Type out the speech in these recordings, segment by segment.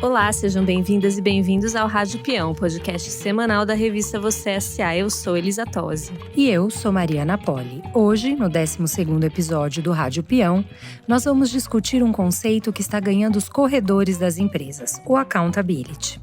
Olá, sejam bem-vindas e bem-vindos ao Rádio Peão, podcast semanal da revista Você S.A. Eu sou Elisa Tosi. E eu sou Mariana Poli. Hoje, no 12º episódio do Rádio Peão, nós vamos discutir um conceito que está ganhando os corredores das empresas, o accountability.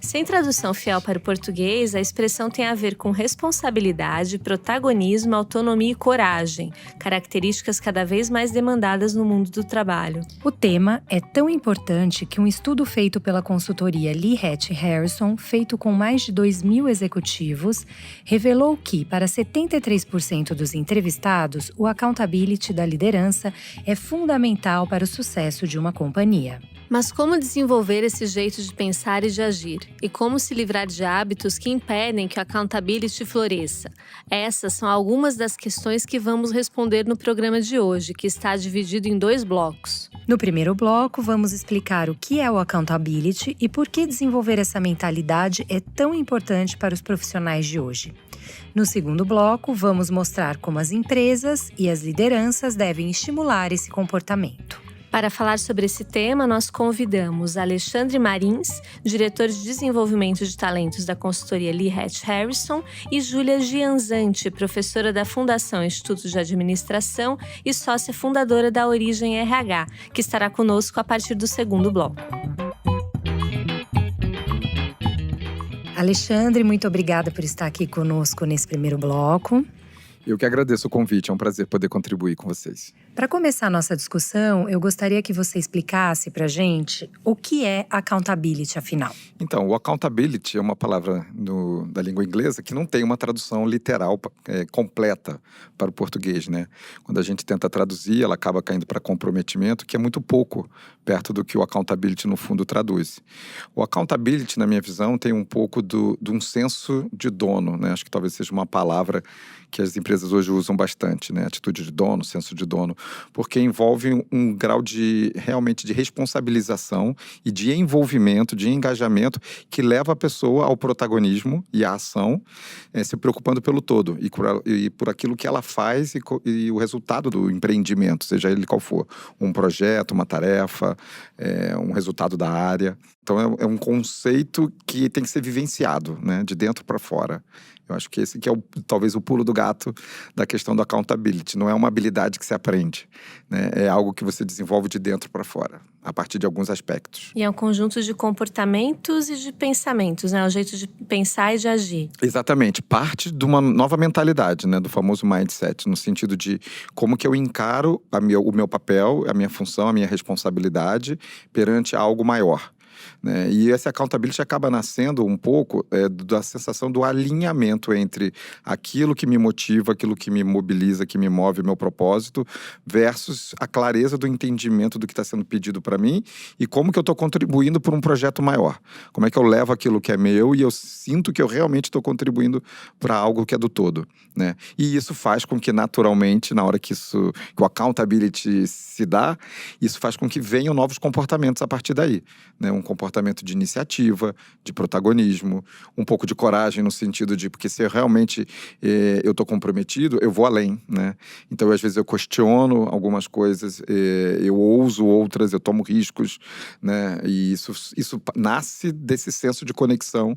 Sem tradução fiel para o português, a expressão tem a ver com responsabilidade, protagonismo, autonomia e coragem, características cada vez mais demandadas no mundo do trabalho. O tema é tão importante que um estudo feito pela consultoria Lee Hatch Harrison, feito com mais de 2.000 executivos, revelou que, para 73% dos entrevistados, o accountability da liderança é fundamental para o sucesso de uma companhia. Mas como desenvolver esse jeito de pensar e de agir? E como se livrar de hábitos que impedem que o accountability floresça? Essas são algumas das questões que vamos responder no programa de hoje, que está dividido em 2 blocos. No primeiro bloco, vamos explicar o que é o accountability e por que desenvolver essa mentalidade é tão importante para os profissionais de hoje. No segundo bloco, vamos mostrar como as empresas e as lideranças devem estimular esse comportamento. Para falar sobre esse tema, nós convidamos Alexandre Marins, diretor de desenvolvimento de talentos da consultoria Lee Hatch Harrison, e Júlia Gianzanti, professora da Fundação Instituto de Administração e sócia fundadora da Origem RH, que estará conosco a partir do segundo bloco. Alexandre, muito obrigada por estar aqui conosco nesse primeiro bloco. Eu que agradeço o convite, é um prazer poder contribuir com vocês. Para começar a nossa discussão, eu gostaria que você explicasse para a gente o que é accountability, afinal. Então, o accountability é uma palavra da língua inglesa que não tem uma tradução literal completa para o português, né? Quando a gente tenta traduzir, ela acaba caindo para comprometimento, que é muito pouco perto do que o accountability, no fundo, traduz. O accountability, na minha visão, tem um pouco de um senso de dono, né? Acho que talvez seja uma palavra que as empresas hoje usam bastante, né? Atitude de dono, senso de dono, porque envolve um grau realmente de responsabilização e de envolvimento, de engajamento, que leva a pessoa ao protagonismo e à ação, se preocupando pelo todo e por aquilo que ela faz e o resultado do empreendimento, seja ele qual for, um projeto, uma tarefa, um resultado da área. Então é um conceito que tem que ser vivenciado, né? De dentro para fora. Eu acho que esse que é talvez o pulo do gato da questão do accountability. Não é uma habilidade que se aprende, né? É algo que você desenvolve de dentro para fora, a partir de alguns aspectos. E é um conjunto de comportamentos e de pensamentos, né? O jeito de pensar e de agir. Exatamente. Parte de uma nova mentalidade, né? Do famoso mindset, no sentido de como que eu encaro o meu papel, a minha função, a minha responsabilidade perante algo maior. Né? E esse accountability acaba nascendo um pouco da sensação do alinhamento entre aquilo que me motiva, aquilo que me mobiliza, que me move, o meu propósito, versus a clareza do entendimento do que está sendo pedido para mim e como que eu estou contribuindo para um projeto maior. Como é que eu levo aquilo que é meu e eu sinto que eu realmente estou contribuindo para algo que é do todo. Né? E isso faz com que, naturalmente, na hora que o accountability se dá, isso faz com que venham novos comportamentos a partir daí. Né? Um comportamento de iniciativa, de protagonismo, um pouco de coragem no sentido de, porque se eu realmente eu estou comprometido, eu vou além, né? Então, às vezes eu questiono algumas coisas, eu ouso outras, eu tomo riscos, né? E isso nasce desse senso de conexão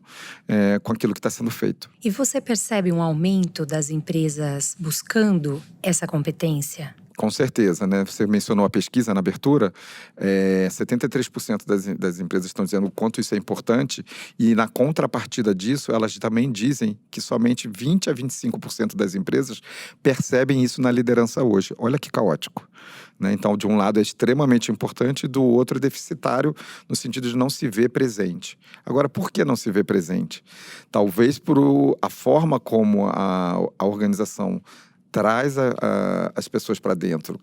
com aquilo que está sendo feito. E você percebe um aumento das empresas buscando essa competência? Com certeza, né? Você mencionou a pesquisa na abertura, 73% das empresas estão dizendo o quanto isso é importante e na contrapartida disso, elas também dizem que somente 20 a 25% das empresas percebem isso na liderança hoje. Olha que caótico. Né? Então, de um lado é extremamente importante e do outro é deficitário no sentido de não se ver presente. Agora, por que não se ver presente? Talvez por a forma como a organização traz as pessoas para dentro,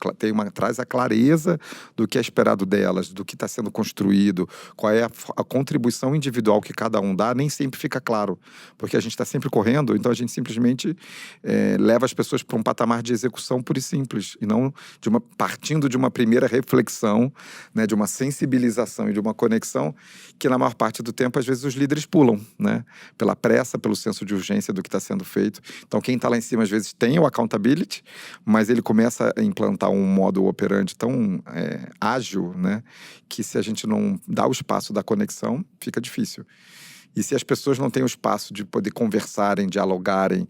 traz a clareza do que é esperado delas, do que está sendo construído, qual é a contribuição individual que cada um dá, nem sempre fica claro, porque a gente está sempre correndo, então a gente simplesmente leva as pessoas para um patamar de execução pura e simples, e não partindo de uma primeira reflexão, né, de uma sensibilização e de uma conexão que na maior parte do tempo, às vezes, os líderes pulam, né, pela pressa, pelo senso de urgência do que está sendo feito. Então, quem está lá em cima, às vezes, tem o accountability accountability, mas ele começa a implantar um modo operandi tão ágil, né, que se a gente não dá o espaço da conexão, fica difícil. E se as pessoas não têm o espaço de poder conversarem, dialogarem,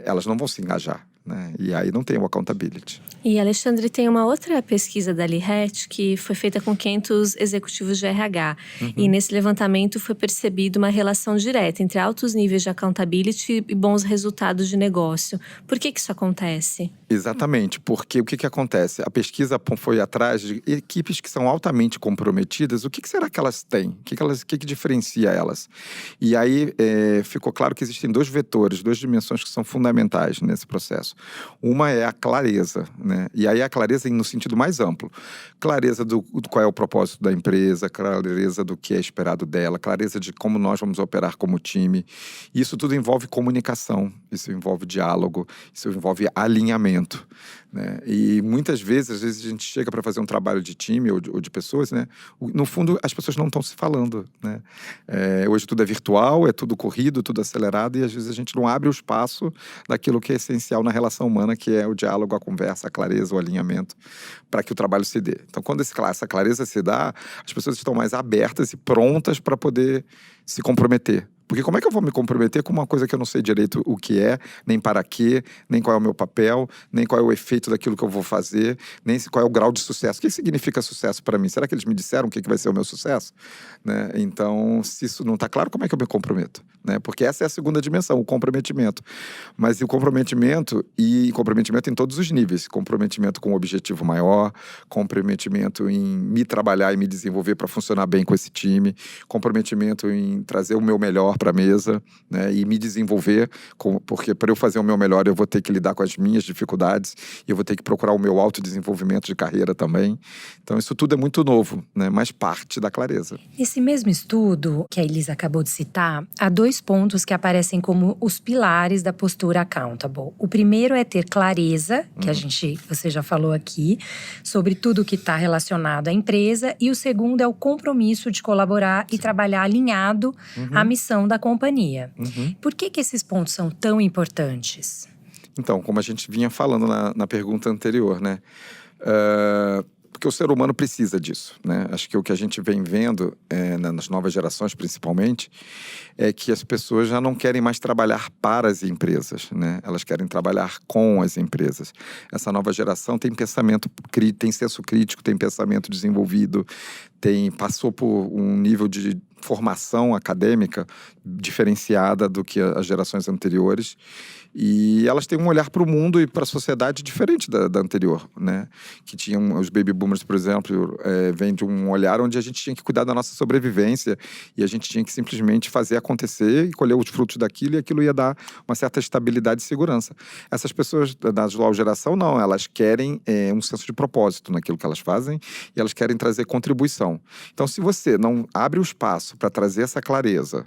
elas não vão se engajar, né? E aí não tem o accountability. E, Alexandre, tem uma outra pesquisa da Lihet que foi feita com 500 executivos de RH. E nesse levantamento foi percebida uma relação direta entre altos níveis de accountability e bons resultados de negócio. Por que isso acontece? Exatamente, porque o que acontece? A pesquisa foi atrás de equipes que são altamente comprometidas. O que será que elas têm? O que diferencia elas? E aí ficou claro que existem dois vetores, duas dimensões que são fundamentais nesse processo. Uma é a clareza, né? E aí a clareza no sentido mais amplo. Clareza do qual é o propósito da empresa, clareza do que é esperado dela, clareza de como nós vamos operar como time. Isso tudo envolve comunicação, isso envolve diálogo, isso envolve alinhamento, né? E muitas vezes, às vezes a gente chega para fazer um trabalho de time ou de pessoas, né? No fundo, as pessoas não estão se falando, né? Hoje tudo é virtual, é tudo corrido, tudo acelerado, e às vezes a gente não abre o espaço daquilo que é essencial na relação humana, que é o diálogo, a conversa, a clareza, o alinhamento, para que o trabalho se dê. Então, quando essa clareza se dá, as pessoas estão mais abertas e prontas para poder se comprometer. Porque como é que eu vou me comprometer com uma coisa que eu não sei direito o que é, nem para quê, nem qual é o meu papel, nem qual é o efeito daquilo que eu vou fazer, nem qual é o grau de sucesso. O que significa sucesso para mim? Será que eles me disseram o que vai ser o meu sucesso? Né? Então, se isso não está claro, como é que eu me comprometo? Né? Porque essa é a segunda dimensão, o comprometimento. Mas o comprometimento em todos os níveis. Comprometimento com um objetivo maior, comprometimento em me trabalhar e me desenvolver para funcionar bem com esse time, comprometimento em trazer o meu melhor para a mesa, né, e me desenvolver, porque para eu fazer o meu melhor eu vou ter que lidar com as minhas dificuldades e eu vou ter que procurar o meu autodesenvolvimento de carreira também. Então isso tudo é muito novo, né, mas parte da clareza. Nesse mesmo estudo que a Elisa acabou de citar, há 2 pontos que aparecem como os pilares da postura accountable. O primeiro é ter clareza, que você já falou aqui, sobre tudo que está relacionado à empresa, e o segundo é o compromisso de colaborar e trabalhar alinhado à missão da companhia. Por que esses pontos são tão importantes? Então, como a gente vinha falando na pergunta anterior, né? Porque o ser humano precisa disso, né? Acho que o que a gente vem vendo, nas novas gerações principalmente, é que as pessoas já não querem mais trabalhar para as empresas, né? Elas querem trabalhar com as empresas. Essa nova geração tem pensamento, tem senso crítico, tem pensamento desenvolvido, passou por um nível de formação acadêmica diferenciada do que as gerações anteriores. E elas têm um olhar para o mundo e para a sociedade diferente da anterior, né? Que tinham os baby boomers, por exemplo, vem de um olhar onde a gente tinha que cuidar da nossa sobrevivência e a gente tinha que simplesmente fazer acontecer e colher os frutos daquilo, e aquilo ia dar uma certa estabilidade e segurança. Essas pessoas da atual geração, não, elas querem um senso de propósito naquilo que elas fazem e elas querem trazer contribuição. Então, se você não abre o espaço para trazer essa clareza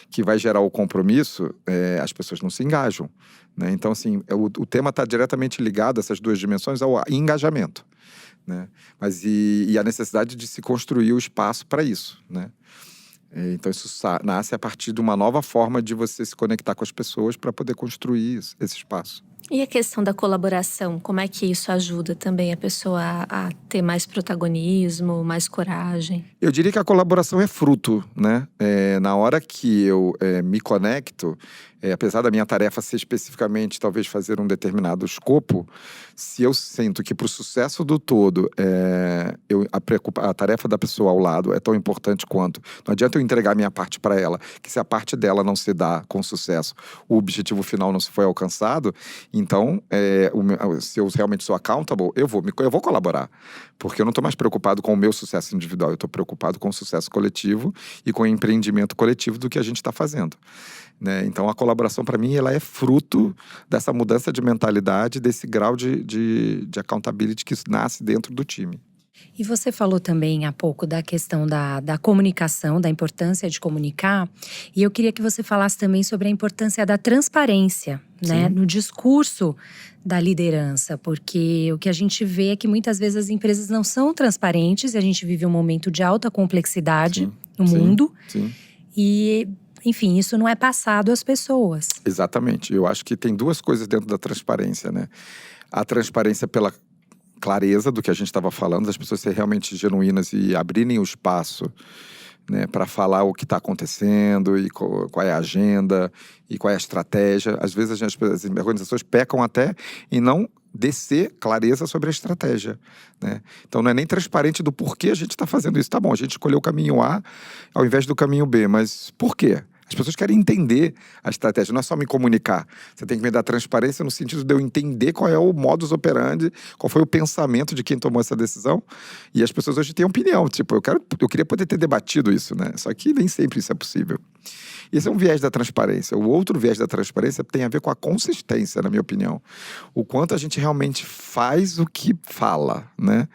que vai gerar o compromisso, as pessoas não se engajam, né? Então, assim, o tema está diretamente ligado, essas duas dimensões, ao engajamento, né? Mas e a necessidade de se construir o espaço para isso, né? Então, isso nasce a partir de uma nova forma de você se conectar com as pessoas para poder construir esse espaço. E a questão da colaboração, como é que isso ajuda também a pessoa a ter mais protagonismo, mais coragem? Eu diria que a colaboração é fruto, né? Na hora que eu me conecto, apesar da minha tarefa ser especificamente talvez fazer um determinado escopo, se eu sinto que para o sucesso do todo a tarefa da pessoa ao lado é tão importante quanto, não adianta eu entregar a minha parte para ela, que se a parte dela não se dá com sucesso, o objetivo final não se foi alcançado, então se eu realmente sou accountable, eu vou colaborar, porque eu não estou mais preocupado com o meu sucesso individual, eu estou preocupado com o sucesso coletivo e com o empreendimento coletivo do que a gente está fazendo, né? Então a colaboração para mim ela é fruto dessa mudança de mentalidade, desse grau de accountability que nasce dentro do time. E você falou também há pouco da questão da comunicação, da importância de comunicar. E eu queria que você falasse também sobre a importância da transparência, né, no discurso da liderança. Porque o que a gente vê é que muitas vezes as empresas não são transparentes. E a gente vive um momento de alta complexidade no mundo. Sim. E Enfim, isso não é passado às pessoas. Exatamente. Eu acho que tem duas coisas dentro da transparência, né? A transparência pela clareza do que a gente estava falando, das pessoas serem realmente genuínas e abrirem o espaço, né, para falar o que está acontecendo e qual é a agenda e qual é a estratégia. Às vezes as organizações pecam até em não descer clareza sobre a estratégia, né? Então não é nem transparente do porquê a gente está fazendo isso. Tá bom, a gente escolheu o caminho A ao invés do caminho B, mas por quê? As pessoas querem entender a estratégia, não é só me comunicar. Você tem que me dar transparência no sentido de eu entender qual é o modus operandi, qual foi o pensamento de quem tomou essa decisão. E as pessoas hoje têm opinião, tipo, eu queria poder ter debatido isso, né? Só que nem sempre isso é possível. Esse é um viés da transparência. O outro viés da transparência tem a ver com a consistência, na minha opinião. O quanto a gente realmente faz o que fala, né?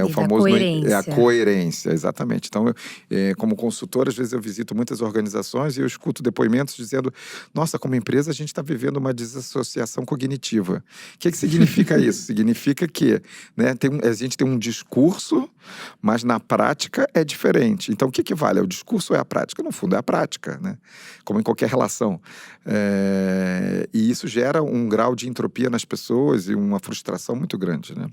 O famoso coerência. a coerência, exatamente. Então, como consultor, às vezes eu visito muitas organizações e eu escuto depoimentos dizendo: nossa, como empresa a gente está vivendo uma desassociação cognitiva. O que significa isso? Significa que, né, a gente tem um discurso, mas na prática é diferente. Então, o que vale? O discurso ou é a prática? No fundo, é a prática, né? Como em qualquer relação. E isso gera um grau de entropia nas pessoas e uma frustração muito grande, né?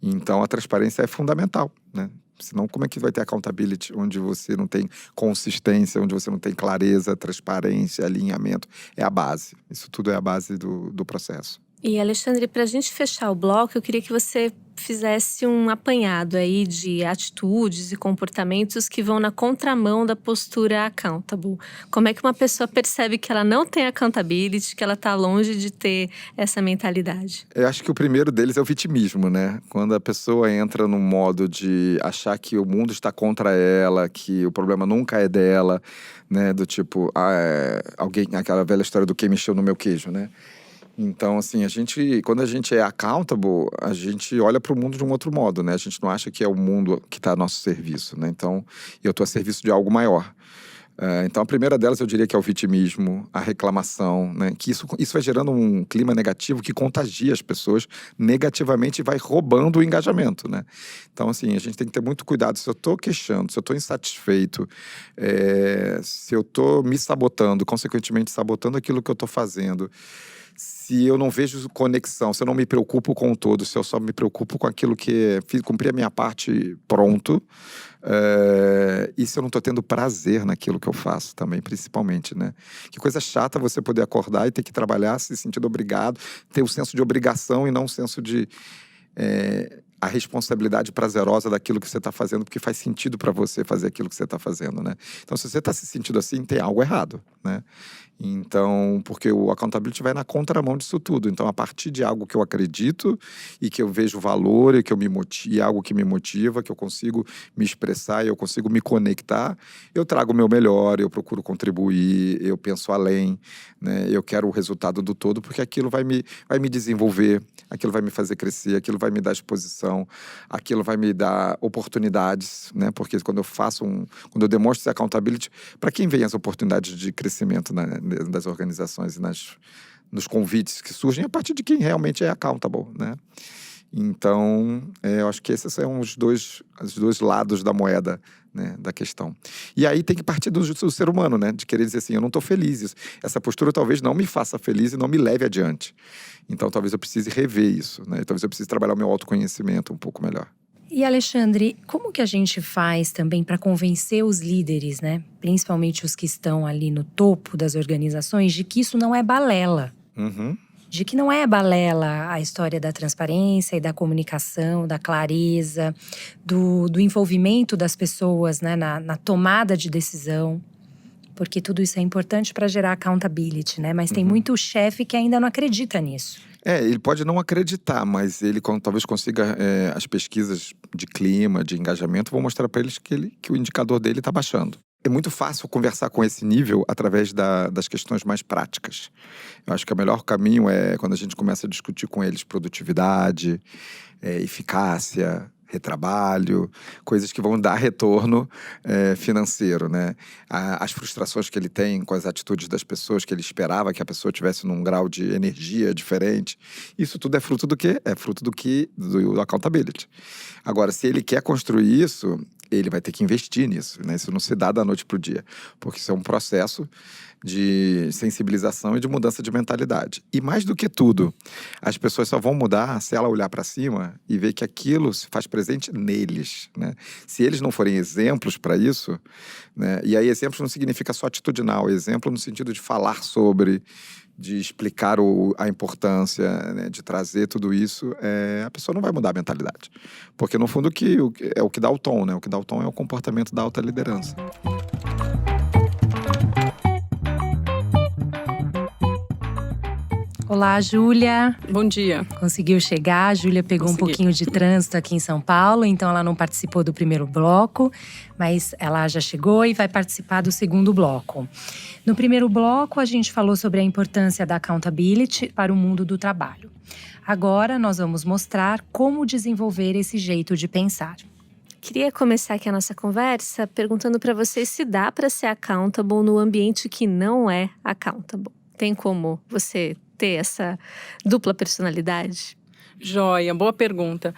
Então, a transparência é fundamental, né? Senão, como é que vai ter accountability onde você não tem consistência, onde você não tem clareza, transparência, alinhamento? É a base. Isso tudo é a base do processo. E, Alexandre, para a gente fechar o bloco, eu queria que você fizesse um apanhado aí de atitudes e comportamentos que vão na contramão da postura accountable. Como é que uma pessoa percebe que ela não tem accountability, que ela está longe de ter essa mentalidade? Eu acho que o primeiro deles é o vitimismo, né? Quando a pessoa entra num modo de achar que o mundo está contra ela, que o problema nunca é dela, né? Do tipo, aquela velha história do quem mexeu no meu queijo, né? Então, assim, quando a gente é accountable, a gente olha para o mundo de um outro modo, né? A gente não acha que é o mundo que está a nosso serviço, né? Então, eu estou a serviço de algo maior. Então, a primeira delas eu diria que é o vitimismo, a reclamação, né? Que isso vai gerando um clima negativo que contagia as pessoas negativamente e vai roubando o engajamento, né? Então, assim, a gente tem que ter muito cuidado. Se eu estou queixando, se eu estou insatisfeito, se eu estou me sabotando, consequentemente sabotando aquilo que eu estou fazendo, se eu não vejo conexão, se eu não me preocupo com o todo, se eu só me preocupo com aquilo que cumprir a minha parte pronto, e se eu não estou tendo prazer naquilo que eu faço também, principalmente, né? Que coisa chata você poder acordar e ter que trabalhar se sentindo obrigado, ter o senso de obrigação e não o senso de a responsabilidade prazerosa daquilo que você está fazendo, porque faz sentido para você fazer aquilo que você está fazendo, né? Então, se você está se sentindo assim, tem algo errado, né? Então, porque o accountability vai na contramão disso tudo. Então, a partir de algo que eu acredito e que eu vejo valor e que e algo que me motiva, que eu consigo me expressar e eu consigo me conectar, eu trago o meu melhor, eu procuro contribuir, eu penso além, né? Eu quero o resultado do todo, porque aquilo vai me desenvolver, aquilo vai me fazer crescer, aquilo vai me dar exposição, aquilo vai me dar oportunidades, né? Porque quando eu demonstro esse accountability, para quem vem as oportunidades de crescimento, né, das organizações e nos convites que surgem a partir de quem realmente é accountable, né? Então, eu acho que esses são os dois lados da moeda, né, da questão. E aí tem que partir do ser humano, né? De querer dizer assim, eu não estou feliz. Essa postura talvez não me faça feliz e não me leve adiante. Então, talvez eu precise rever isso, né? Talvez eu precise trabalhar o meu autoconhecimento um pouco melhor. E, Alexandre, como que a gente faz também para convencer os líderes, né? Principalmente os que estão ali no topo das organizações, de que isso não é balela? Uhum. De que não é balela a história da transparência e da comunicação, da clareza, do envolvimento das pessoas, né, na tomada de decisão. Porque tudo isso é importante para gerar accountability, né? Mas tem muito chefe que ainda não acredita nisso. Ele pode não acreditar, mas ele talvez consiga… as pesquisas de clima, de engajamento, vão mostrar para eles que o indicador dele está baixando. É muito fácil conversar com esse nível através das questões mais práticas. Eu acho que o melhor caminho é quando a gente começa a discutir com eles produtividade, eficácia, retrabalho, coisas que vão dar retorno financeiro, né? As frustrações que ele tem com as atitudes das pessoas, que ele esperava que a pessoa tivesse num grau de energia diferente. Isso tudo é fruto do quê? É fruto do accountability. Agora, se ele quer construir isso, ele vai ter que investir nisso, né? Isso não se dá da noite para o dia, porque isso é um processo de sensibilização e de mudança de mentalidade. E mais do que tudo, as pessoas só vão mudar se ela olhar para cima e ver que aquilo se faz presente neles, né? Se eles não forem exemplos para isso, né? E aí exemplos não significa só atitudinal, exemplo no sentido de falar sobre, de explicar a importância, né, de trazer tudo isso, a pessoa não vai mudar a mentalidade. Porque, no fundo, é o que dá o tom, né? O que dá o tom é o comportamento da alta liderança. Olá, Júlia. Bom dia. Conseguiu chegar? A Júlia pegou um pouquinho de trânsito aqui em São Paulo, então ela não participou do primeiro bloco, mas ela já chegou e vai participar do segundo bloco. No primeiro bloco, a gente falou sobre a importância da accountability para o mundo do trabalho. Agora, nós vamos mostrar como desenvolver esse jeito de pensar. Queria começar aqui a nossa conversa perguntando para vocês se dá para ser accountable no ambiente que não é accountable. Tem como você ter essa dupla personalidade? Joia, boa pergunta.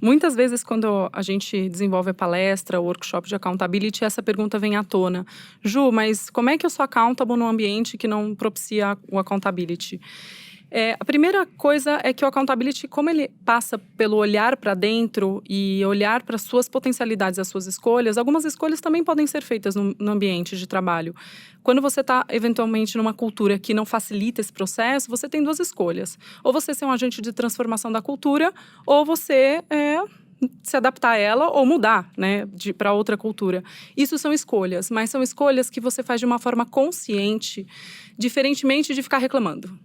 Muitas vezes, quando a gente desenvolve a palestra, o workshop de accountability, essa pergunta vem à tona. Ju, mas como é que eu sou accountable num ambiente que não propicia o accountability? A primeira coisa é que o accountability, como ele passa pelo olhar para dentro e olhar para as suas potencialidades, as suas escolhas, algumas escolhas também podem ser feitas no ambiente de trabalho. Quando você está, eventualmente, numa cultura que não facilita esse processo, você tem duas escolhas. Ou você ser um agente de transformação da cultura, ou você se adaptar a ela ou mudar, né, para outra cultura. Isso são escolhas, mas são escolhas que você faz de uma forma consciente, diferentemente de ficar reclamando.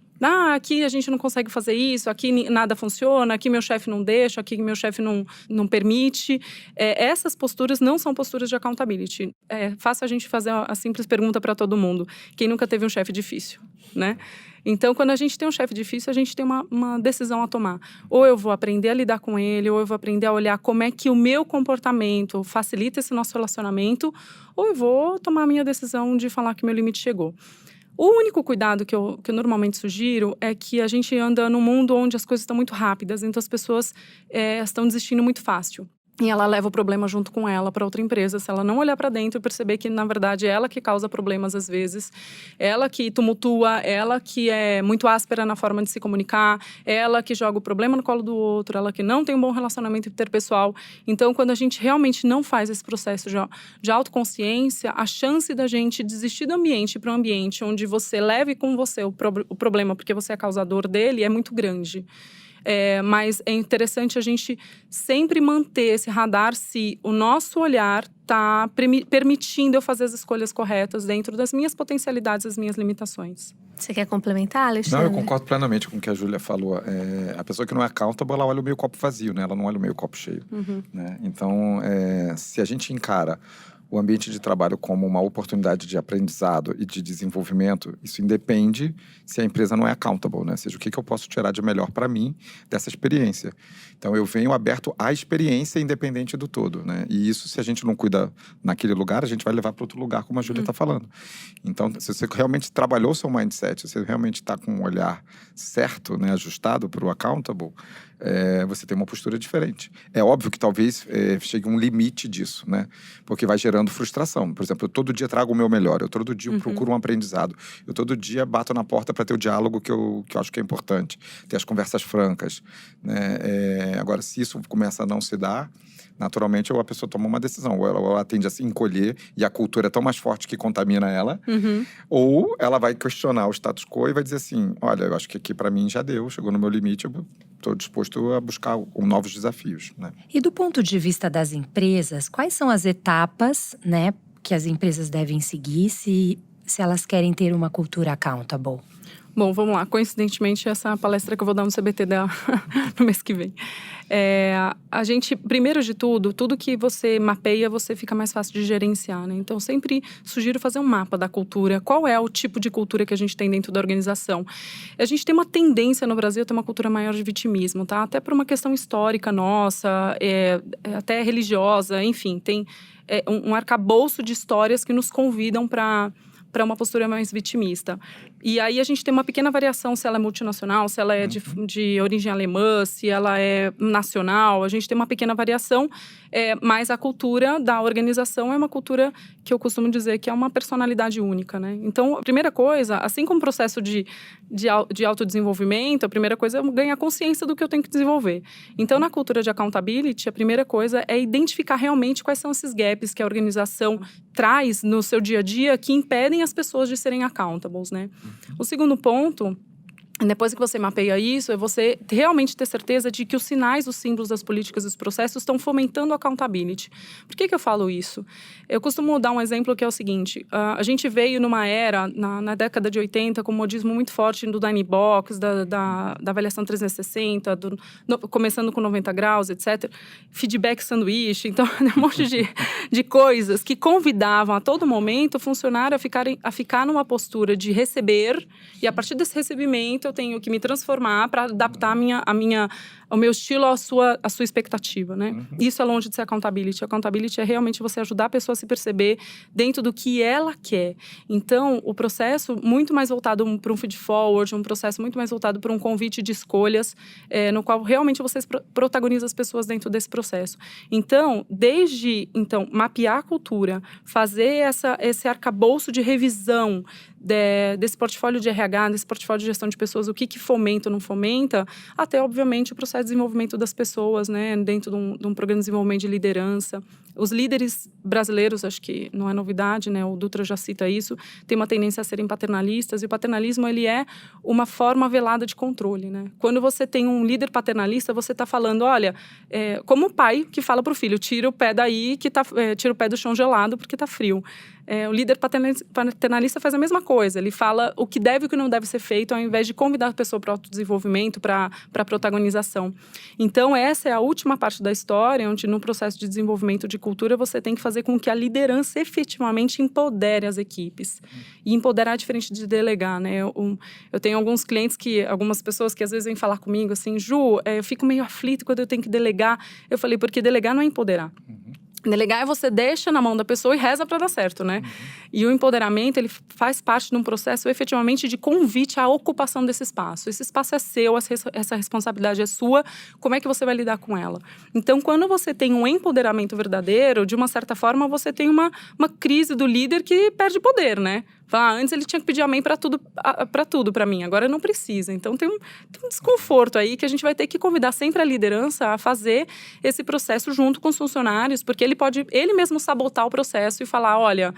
Aqui a gente não consegue fazer isso, aqui nada funciona, aqui meu chefe não deixa, aqui meu chefe não permite. Essas posturas não são posturas de accountability. É fácil a gente fazer a simples pergunta para todo mundo. Quem nunca teve um chefe difícil, né? Então, quando a gente tem um chefe difícil, a gente tem uma decisão a tomar. Ou eu vou aprender a lidar com ele, ou eu vou aprender a olhar como é que o meu comportamento facilita esse nosso relacionamento, ou eu vou tomar a minha decisão de falar que meu limite chegou. O único cuidado que eu normalmente sugiro é que a gente anda num mundo onde as coisas estão muito rápidas, então as pessoas estão desistindo muito fácil. E ela leva o problema junto com ela para outra empresa. Se ela não olhar para dentro e perceber que, na verdade, é ela que causa problemas às vezes, ela que tumultua, ela que é muito áspera na forma de se comunicar, ela que joga o problema no colo do outro, ela que não tem um bom relacionamento interpessoal. Então, quando a gente realmente não faz esse processo de autoconsciência, a chance da gente desistir do ambiente para um ambiente onde você leve com você o problema porque você é causador dele é muito grande. Mas é interessante a gente sempre manter esse radar se o nosso olhar está permitindo eu fazer as escolhas corretas dentro das minhas potencialidades, das minhas limitações. Você quer complementar, Alexandre? Não, eu concordo plenamente com o que a Júlia falou. A pessoa que não é accountable, ela olha o meio copo vazio, né? Ela não olha o meio copo cheio. Né? Então, se a gente encara o ambiente de trabalho como uma oportunidade de aprendizado e de desenvolvimento, isso independe se a empresa não é accountable, né? Ou seja, o que eu posso tirar de melhor para mim dessa experiência. Então, eu venho aberto à experiência independente do todo, né? E isso, se a gente não cuida naquele lugar, a gente vai levar para outro lugar, como a Júlia está falando. Então, se você realmente trabalhou o seu mindset, se você realmente está com um olhar certo, né, ajustado para o accountable, você tem uma postura diferente. É óbvio que talvez chegue um limite disso, né? Porque vai gerando frustração. Por exemplo, eu todo dia trago o meu melhor, eu todo dia procuro um aprendizado, eu todo dia bato na porta para ter o diálogo que eu acho que é importante, ter as conversas francas, né? Agora, se isso começa a não se dar, naturalmente a pessoa toma uma decisão, ou ela tende a se encolher e a cultura é tão mais forte que contamina ela, ou ela vai questionar o status quo e vai dizer assim, olha, eu acho que aqui para mim já deu, chegou no meu limite, eu estou disposto a buscar novos desafios, né? E do ponto de vista das empresas, quais são as etapas, né, que as empresas devem seguir se elas querem ter uma cultura accountable? Bom, vamos lá. Coincidentemente, essa palestra que eu vou dar no CBT no mês que vem. A gente, primeiro de tudo que você mapeia, você fica mais fácil de gerenciar, né? Então, sempre sugiro fazer um mapa da cultura. Qual é o tipo de cultura que a gente tem dentro da organização? A gente tem uma tendência no Brasil a ter uma cultura maior de vitimismo, tá? Até por uma questão histórica nossa, até religiosa, enfim. Tem um arcabouço de histórias que nos convidam para uma postura mais vitimista. E aí a gente tem uma pequena variação se ela é multinacional, se ela é de origem alemã, se ela é nacional. A gente tem uma pequena variação, mas a cultura da organização é uma cultura que eu costumo dizer que é uma personalidade única, né? Então, a primeira coisa, assim como o processo de autodesenvolvimento, a primeira coisa é ganhar consciência do que eu tenho que desenvolver. Então, na cultura de accountability, a primeira coisa é identificar realmente quais são esses gaps que a organização traz no seu dia a dia que impedem as pessoas de serem accountables, né? O segundo ponto, depois que você mapeia isso, é você realmente ter certeza de que os sinais, os símbolos das políticas e os processos estão fomentando a accountability. Por que eu falo isso? Eu costumo dar um exemplo que é o seguinte, a gente veio numa era, na década de 80, com um modismo muito forte do Dyna Box, da avaliação 360, começando com 90 graus, etc. Feedback sanduíche, então um monte de coisas que convidavam a todo momento o funcionário a ficar numa postura de receber, e a partir desse recebimento eu tenho que me transformar para adaptar ao meu estilo, à sua expectativa, né? Isso é longe de ser accountability. Accountability é realmente você ajudar a pessoa a se perceber dentro do que ela quer. Então, o processo muito mais voltado para um feed forward, um processo muito mais voltado para um convite de escolhas, no qual realmente você protagoniza as pessoas dentro desse processo. Então, mapear a cultura, fazer esse arcabouço de revisão desse portfólio de RH, desse portfólio de gestão de pessoas, o que fomenta ou não fomenta, até, obviamente, o processo de desenvolvimento das pessoas, né, dentro de um programa de desenvolvimento de liderança. Os líderes brasileiros, acho que não é novidade, né, o Dutra já cita isso, tem uma tendência a serem paternalistas, e o paternalismo, ele é uma forma velada de controle, né? Quando você tem um líder paternalista, você está falando, olha, como o pai que fala para o filho, tira o pé daí, tira o pé do chão gelado porque está frio. O líder paternalista faz a mesma coisa. Ele fala o que deve e o que não deve ser feito, ao invés de convidar a pessoa para o autodesenvolvimento, para a protagonização. Então, essa é a última parte da história, onde no processo de desenvolvimento de cultura, você tem que fazer com que a liderança efetivamente empodere as equipes. E empoderar é diferente de delegar, né? Eu tenho algumas pessoas que às vezes vêm falar comigo assim, Ju, eu fico meio aflito quando eu tenho que delegar. Eu falei, porque delegar não é empoderar. Delegar é você deixa na mão da pessoa e reza para dar certo, né? E o empoderamento, ele faz parte de um processo efetivamente de convite à ocupação desse espaço. Esse espaço é seu, essa responsabilidade é sua, como é que você vai lidar com ela? Então, quando você tem um empoderamento verdadeiro, de uma certa forma, você tem uma crise do líder que perde poder, né? Antes ele tinha que pedir amém para tudo para mim, agora não precisa. Então tem um desconforto aí que a gente vai ter que convidar sempre a liderança a fazer esse processo junto com os funcionários, porque ele pode ele mesmo sabotar o processo e falar, olha,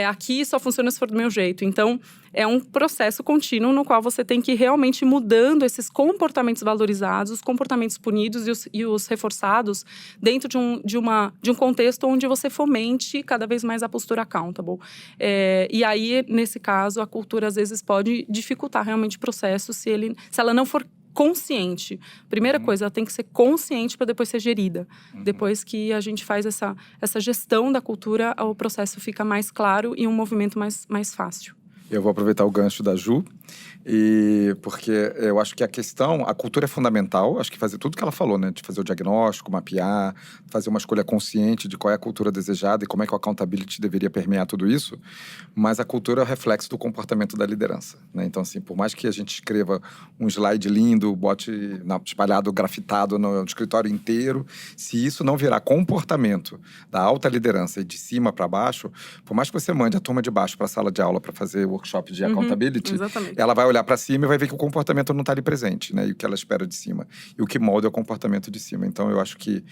aqui só funciona se for do meu jeito. Então, é um processo contínuo no qual você tem que ir realmente mudando esses comportamentos valorizados, os comportamentos punidos e os reforçados dentro de um contexto onde você fomente cada vez mais a postura accountable. E aí, nesse caso, a cultura às vezes pode dificultar realmente o processo se ela não for consciente. Primeira coisa, ela tem que ser consciente para depois ser gerida. Depois que a gente faz essa gestão da cultura, o processo fica mais claro e um movimento mais fácil. Eu vou aproveitar o gancho da Ju, porque eu acho que a cultura é fundamental, acho que fazer tudo que ela falou, né? De fazer o diagnóstico, mapear, fazer uma escolha consciente de qual é a cultura desejada e como é que o accountability deveria permear tudo isso, mas a cultura é o reflexo do comportamento da liderança, né? Então, assim, por mais que a gente escreva um slide lindo, bote espalhado, grafitado no escritório inteiro, se isso não virar comportamento da alta liderança e de cima para baixo, por mais que você mande a turma de baixo para a sala de aula para fazer workshop de accountability, ela vai olhar para cima e vai ver que o comportamento não está ali presente, né? E o que ela espera de cima. E o que molda é o comportamento de cima. Então, eu acho que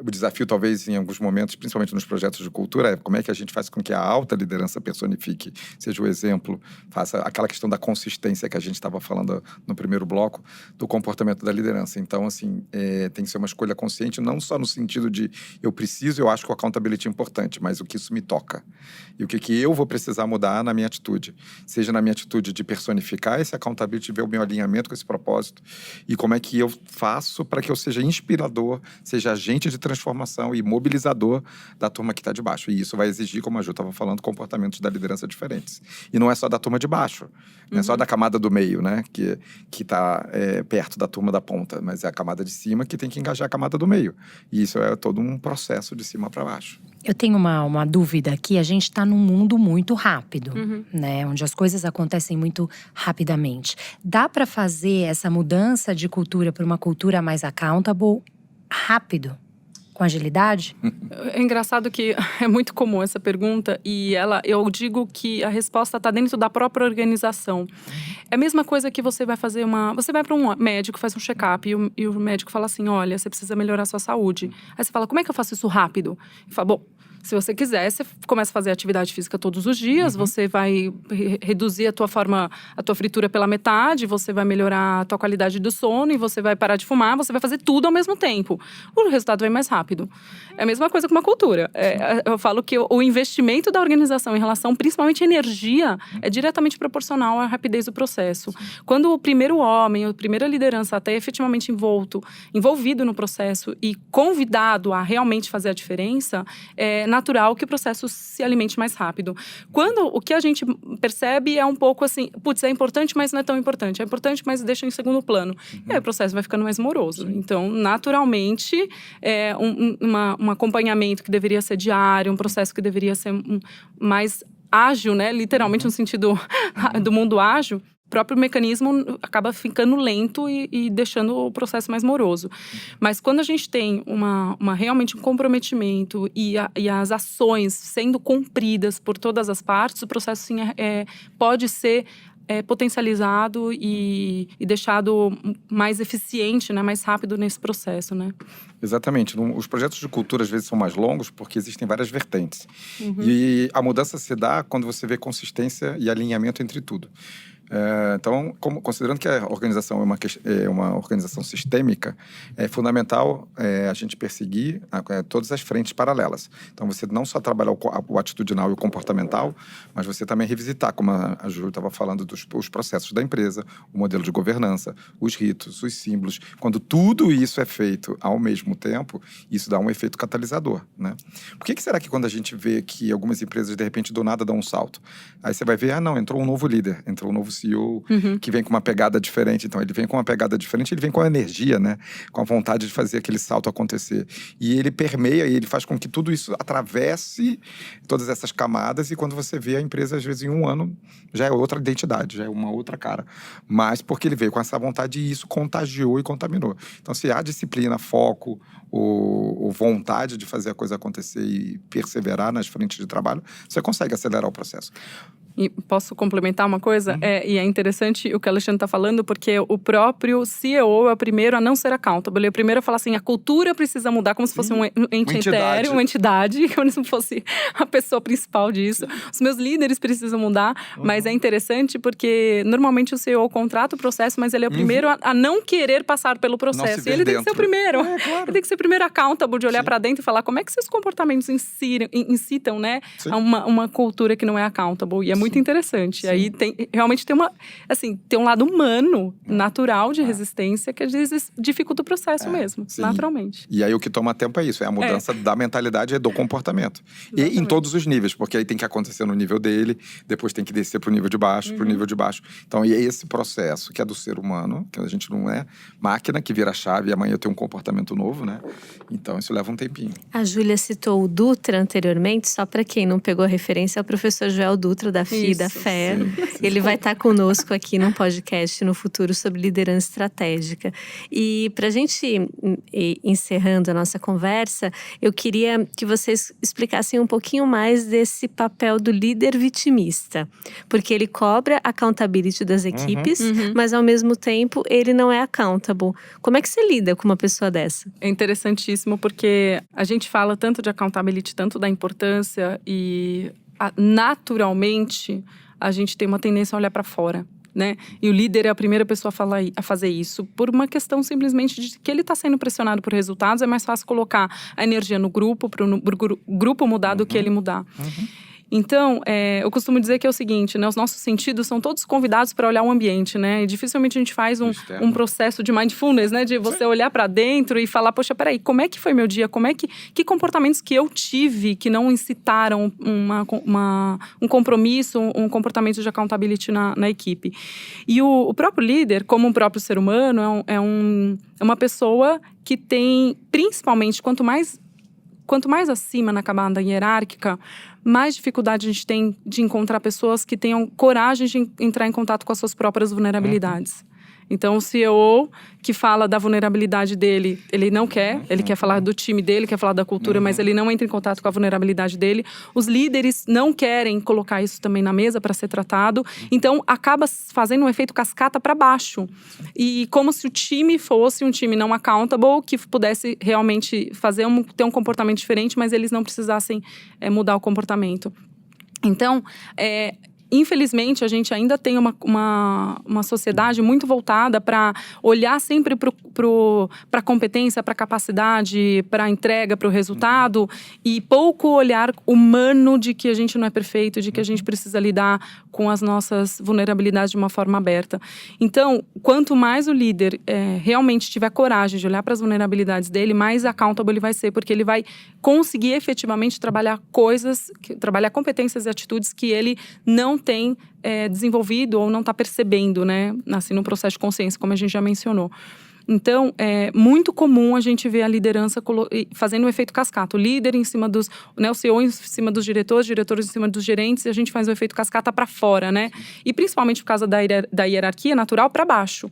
o desafio, talvez, em alguns momentos, principalmente nos projetos de cultura, é como é que a gente faz com que a alta liderança personifique, seja o exemplo, faça aquela questão da consistência que a gente estava falando no primeiro bloco, do comportamento da liderança. Então, assim, tem que ser uma escolha consciente, não só no sentido de eu acho que o accountability é importante, mas o que isso me toca. E o que eu vou precisar mudar na minha atitude. Seja na minha atitude de personificar esse accountability, ver o meu alinhamento com esse propósito e como é que eu faço para que eu seja inspirador, seja agente de transformação e mobilizador da turma que está de baixo. E isso vai exigir, como a Ju estava falando, comportamentos da liderança diferentes. E não é só da turma de baixo, não é só da camada do meio, né, que está perto da turma da ponta, mas é a camada de cima que tem que engajar a camada do meio. E isso é todo um processo de cima para baixo. Eu tenho uma dúvida aqui. A gente está num mundo muito rápido, né? Onde as coisas acontecem muito rapidamente. Dá para fazer essa mudança de cultura para uma cultura mais accountable rápido? Com agilidade? É engraçado que é muito comum essa pergunta e eu digo que a resposta está dentro da própria organização. É a mesma coisa que você vai fazer você vai para um médico, faz um check-up e o médico fala assim, olha, você precisa melhorar a sua saúde. Aí você fala, como é que eu faço isso rápido? E fala, bom, se você quiser, você começa a fazer atividade física todos os dias, você vai reduzir a tua fritura pela metade, você vai melhorar a tua qualidade do sono e você vai parar de fumar, você vai fazer tudo ao mesmo tempo. O resultado vem mais rápido. É a mesma coisa com uma cultura. Eu falo que o investimento da organização em relação, principalmente à energia, é diretamente proporcional à rapidez do processo. Quando o primeiro homem, a primeira liderança até efetivamente envolvido no processo e convidado a realmente fazer a diferença, é natural que o processo se alimente mais rápido. Quando o que a gente percebe é um pouco assim, putz, é importante, mas não é tão importante. É importante, mas deixa em segundo plano. E aí o processo vai ficando mais moroso. Então, naturalmente, um acompanhamento que deveria ser diário, um processo que deveria ser mais ágil, né? Literalmente no sentido do mundo ágil, o próprio mecanismo acaba ficando lento e deixando o processo mais moroso. Mas quando a gente tem realmente um comprometimento e as ações sendo cumpridas por todas as partes, o processo sim, pode ser potencializado e deixado mais eficiente, né, mais rápido nesse processo, né? Exatamente. Os projetos de cultura, às vezes, são mais longos porque existem várias vertentes. E a mudança se dá quando você vê consistência e alinhamento entre tudo. Então, considerando que a organização é uma organização sistêmica, é fundamental a gente perseguir todas as frentes paralelas. Então, você não só trabalhar o atitudinal e o comportamental, mas você também revisitar, como a Ju estava falando, os processos da empresa, o modelo de governança, os ritos, os símbolos. Quando tudo isso é feito ao mesmo tempo, isso dá um efeito catalisador, né? Por que será que quando a gente vê que algumas empresas, de repente, do nada dão um salto? Aí você vai ver, não, entrou um novo líder, entrou um novo CEO, que vem com uma pegada diferente. Então, ele vem com uma pegada diferente, ele vem com a energia, né? Com a vontade de fazer aquele salto acontecer. E ele permeia, e ele faz com que tudo isso atravesse todas essas camadas, e quando você vê a empresa, às vezes, em um ano, já é outra identidade, já é uma outra cara. Mas porque ele veio com essa vontade e isso contagiou e contaminou. Então, se há disciplina, foco, vontade de fazer a coisa acontecer e perseverar nas frentes de trabalho, você consegue acelerar o processo. E posso complementar uma coisa? E é interessante o que o Alexandre está falando, porque o próprio CEO é o primeiro a não ser accountable. Ele é o primeiro a falar assim, a cultura precisa mudar, como se fosse um ente etéreo, uma entidade, como se fosse a pessoa principal disso. Os meus líderes precisam mudar, mas é interessante porque normalmente o CEO contrata o processo, mas ele é o primeiro a não querer passar pelo processo. E ele tem que ser o primeiro. Claro. Ele tem que ser o primeiro accountable, de olhar para dentro e falar como é que seus comportamentos incitam, né, a uma cultura que não é accountable. E é muito interessante. Aí realmente tem um lado humano, natural de resistência, que às vezes dificulta o processo mesmo, naturalmente. E aí o que toma tempo é isso, é a mudança da mentalidade e do comportamento. Exatamente. E em todos os níveis, porque aí tem que acontecer no nível dele, depois tem que descer pro nível de baixo, pro nível de baixo. Então, e é esse processo que é do ser humano, que a gente não é máquina que vira chave e amanhã eu tenho um comportamento novo, né? Então, isso leva um tempinho. A Júlia citou o Dutra anteriormente, só para quem não pegou a referência, é o professor Joel Dutra, da FI, da FE. Ele vai estar conosco aqui num podcast no futuro sobre liderança estratégica. E para a gente ir encerrando a nossa conversa, eu queria que vocês explicassem um pouquinho mais desse papel do líder vitimista. Porque ele cobra a accountability das equipes, mas ao mesmo tempo ele não é accountable. Como é que você lida com uma pessoa dessa? É interessantíssimo porque a gente fala tanto de accountability, tanto da importância e naturalmente a gente tem uma tendência a olhar para fora, né? E o líder é a primeira pessoa a fazer isso por uma questão simplesmente de que ele está sendo pressionado por resultados. É mais fácil colocar a energia no grupo, para o grupo mudar do que ele mudar. Então, eu costumo dizer que é o seguinte, né? Os nossos sentidos são todos convidados para olhar o ambiente, né? E dificilmente a gente faz um processo de mindfulness, né? De você olhar para dentro e falar, poxa, peraí, como é que foi meu dia? Que comportamentos que eu tive que não incitaram um compromisso, um comportamento de accountability na equipe? E o próprio líder, como um próprio ser humano, é uma pessoa que tem, principalmente, quanto mais acima na camada hierárquica, mais dificuldade a gente tem de encontrar pessoas que tenham coragem de entrar em contato com as suas próprias vulnerabilidades. Então, o CEO que fala da vulnerabilidade dele, ele não quer, ele quer falar do time dele, quer falar da cultura, mas ele não entra em contato com a vulnerabilidade dele. Os líderes não querem colocar isso também na mesa para ser tratado. Então, acaba fazendo um efeito cascata para baixo. E como se o time fosse um time não accountable, que pudesse realmente ter um comportamento diferente, mas eles não precisassem mudar o comportamento. Então, infelizmente, a gente ainda tem uma sociedade muito voltada para olhar sempre para a competência, para a capacidade, para a entrega, para o resultado, e pouco olhar humano de que a gente não é perfeito, de que a gente precisa lidar com as nossas vulnerabilidades de uma forma aberta. Então, quanto mais o líder realmente tiver coragem de olhar para as vulnerabilidades dele, mais accountable ele vai ser, porque ele vai conseguir efetivamente trabalhar competências e atitudes que ele não tem desenvolvido ou não está percebendo, né? Assim, no processo de consciência, como a gente já mencionou. Então, é muito comum a gente ver a liderança fazendo um efeito cascata. O líder em cima dos... né, o CEO em cima dos diretores em cima dos gerentes, e a gente faz o efeito cascata para fora, né? E principalmente por causa da hierarquia natural para baixo,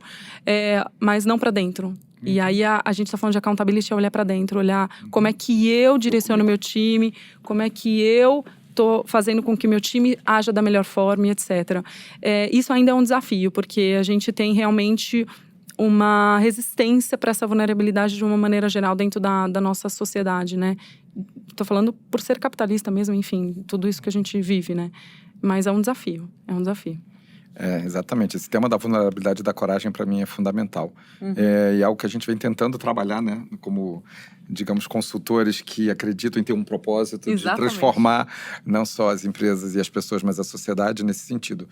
mas não para dentro. E aí a gente está falando de accountability, é olhar para dentro, olhar como é que eu direciono meu time, como é que eu estou fazendo com que meu time haja da melhor forma, etc. Isso ainda é um desafio, porque a gente tem realmente uma resistência para essa vulnerabilidade de uma maneira geral dentro da nossa sociedade, né? Estou falando por ser capitalista mesmo, enfim, tudo isso que a gente vive, né? Mas é um desafio. Exatamente. Esse tema da vulnerabilidade e da coragem, para mim, é fundamental. E é algo que a gente vem tentando trabalhar, né? Como, digamos, consultores que acreditam em ter um propósito de transformar não só as empresas e as pessoas, mas a sociedade nesse sentido.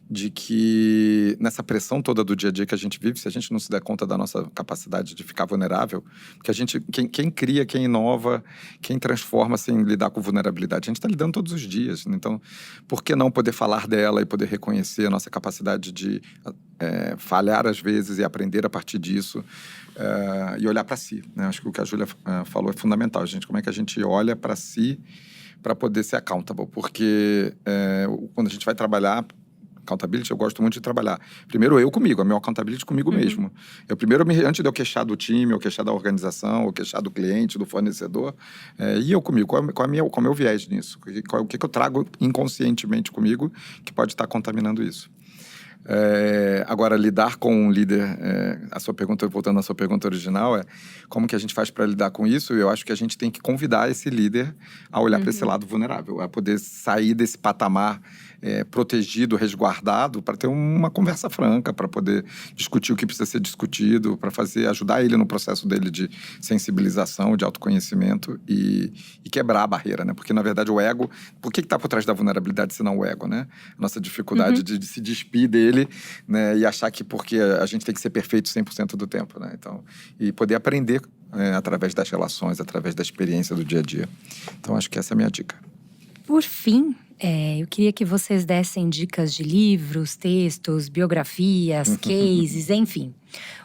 De que nessa pressão toda do dia a dia que a gente vive, se a gente não se der conta da nossa capacidade de ficar vulnerável, porque quem cria, quem inova, quem transforma sem lidar com vulnerabilidade, a gente está lidando todos os dias. Então, por que não poder falar dela e poder reconhecer a nossa capacidade de falhar às vezes e aprender a partir disso e olhar para si, né? Acho que o que a Júlia falou é fundamental, como é que a gente olha para si para poder ser accountable, porque quando a gente vai trabalhar accountability, eu gosto muito de trabalhar. Primeiro eu comigo, a minha accountability comigo mesmo. Antes de eu queixar do time, eu queixar da organização, eu queixar do cliente, do fornecedor, e eu comigo, qual é o meu viés nisso? O que eu trago inconscientemente comigo que pode estar contaminando isso? Agora, lidar com um líder, voltando à sua pergunta original, como que a gente faz para lidar com isso? Eu acho que a gente tem que convidar esse líder a olhar para esse lado vulnerável, a poder sair desse patamar protegido, resguardado, para ter uma conversa franca, para poder discutir o que precisa ser discutido, para ajudar ele no processo dele de sensibilização, de autoconhecimento e quebrar a barreira, né? Porque, na verdade, o ego... Por que está por trás da vulnerabilidade, senão o ego, né? Nossa dificuldade de se despir dele, né? E achar que porque a gente tem que ser perfeito 100% do tempo, né? Então, e poder aprender através das relações, através da experiência do dia a dia. Então, acho que essa é a minha dica. Por fim, eu queria que vocês dessem dicas de livros, textos, biografias, cases, enfim.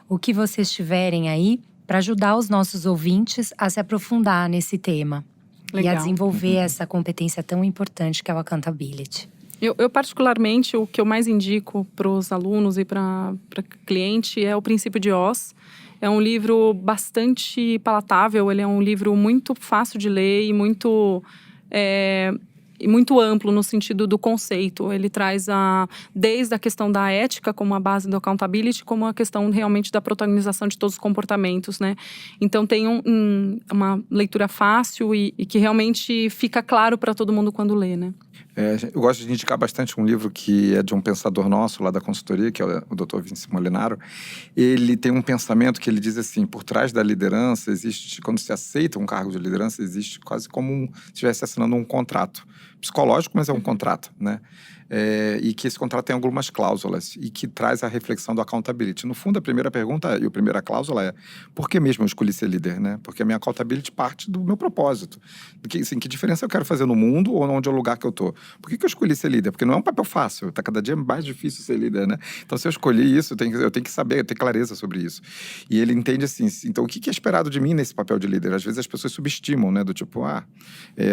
O que vocês tiverem aí para ajudar os nossos ouvintes a se aprofundar nesse tema. Legal. E a desenvolver essa competência tão importante que é o accountability. Eu particularmente, o que eu mais indico para os alunos e para cliente é o Princípio de Oz. É um livro bastante palatável, ele é um livro muito fácil de ler e muito amplo no sentido do conceito. Ele traz desde a questão da ética como a base do accountability, como a questão realmente da protagonização de todos os comportamentos, né? Então tem uma leitura fácil e que realmente fica claro para todo mundo quando lê, né? Eu gosto de indicar bastante um livro que é de um pensador nosso lá da consultoria, que é o Dr. Vince Molinaro. Ele tem um pensamento que ele diz assim: por trás da liderança existe, quando se aceita um cargo de liderança, existe quase como se estivesse assinando um contrato. psicológico, mas é um contrato, né? E que esse contrato tem algumas cláusulas e que traz a reflexão do accountability. No fundo, a primeira pergunta e a primeira cláusula é: por que mesmo eu escolhi ser líder, né? Porque a minha accountability parte do meu propósito. Que diferença eu quero fazer no mundo ou onde é o lugar que eu tô? Por que eu escolhi ser líder? Porque não é um papel fácil, tá cada dia mais difícil ser líder, né? Então, se eu escolhi isso, eu tenho que saber, ter clareza sobre isso. E ele entende assim, então, o que é esperado de mim nesse papel de líder? Às vezes as pessoas subestimam, né? Do tipo,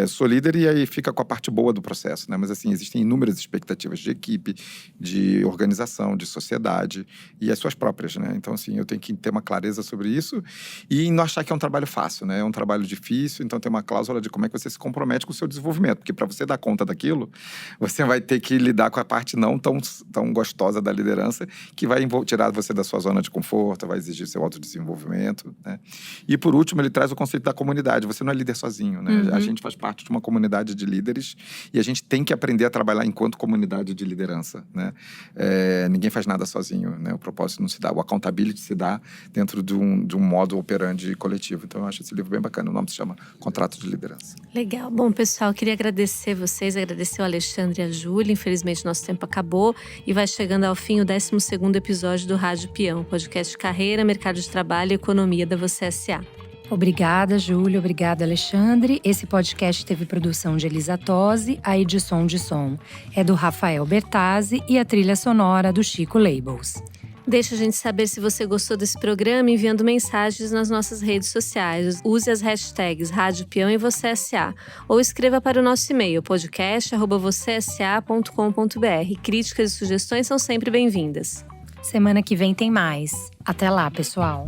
sou líder e aí fica com a parte boa do processo, né? Mas assim, existem inúmeras expectativas de equipe, de organização, de sociedade e as suas próprias, né? Então, assim, eu tenho que ter uma clareza sobre isso e não achar que é um trabalho fácil, né? É um trabalho difícil, então tem uma cláusula de como é que você se compromete com o seu desenvolvimento, porque para você dar conta daquilo, você vai ter que lidar com a parte não tão gostosa da liderança, que vai tirar você da sua zona de conforto, vai exigir seu autodesenvolvimento, né? E por último, ele traz o conceito da comunidade. Você não é líder sozinho, né? A gente faz parte de uma comunidade de líderes e a gente tem que aprender a trabalhar enquanto comunidade de liderança, né? Ninguém faz nada sozinho, né? O propósito não se dá, o accountability se dá dentro de um modo operandi coletivo. Então, eu acho esse livro bem bacana. O nome se chama Contrato de Liderança. Legal. Bom, pessoal, queria agradecer vocês, agradecer o Alexandre e a Júlia. Infelizmente, nosso tempo acabou e vai chegando ao fim o 12º episódio do Rádio Peão, podcast de carreira, mercado de trabalho e economia da Você S.A. Obrigada, Júlia. Obrigada, Alexandre. Esse podcast teve produção de Elisa Tosi, a edição de som é do Rafael Bertazzi e a trilha sonora do Chico Labels. Deixa a gente saber se você gostou desse programa enviando mensagens nas nossas redes sociais. Use as hashtags Rádio Peão e Você S.A. ou escreva para o nosso e-mail podcast@vocesa.com.br. Críticas e sugestões são sempre bem-vindas. Semana que vem tem mais. Até lá, pessoal!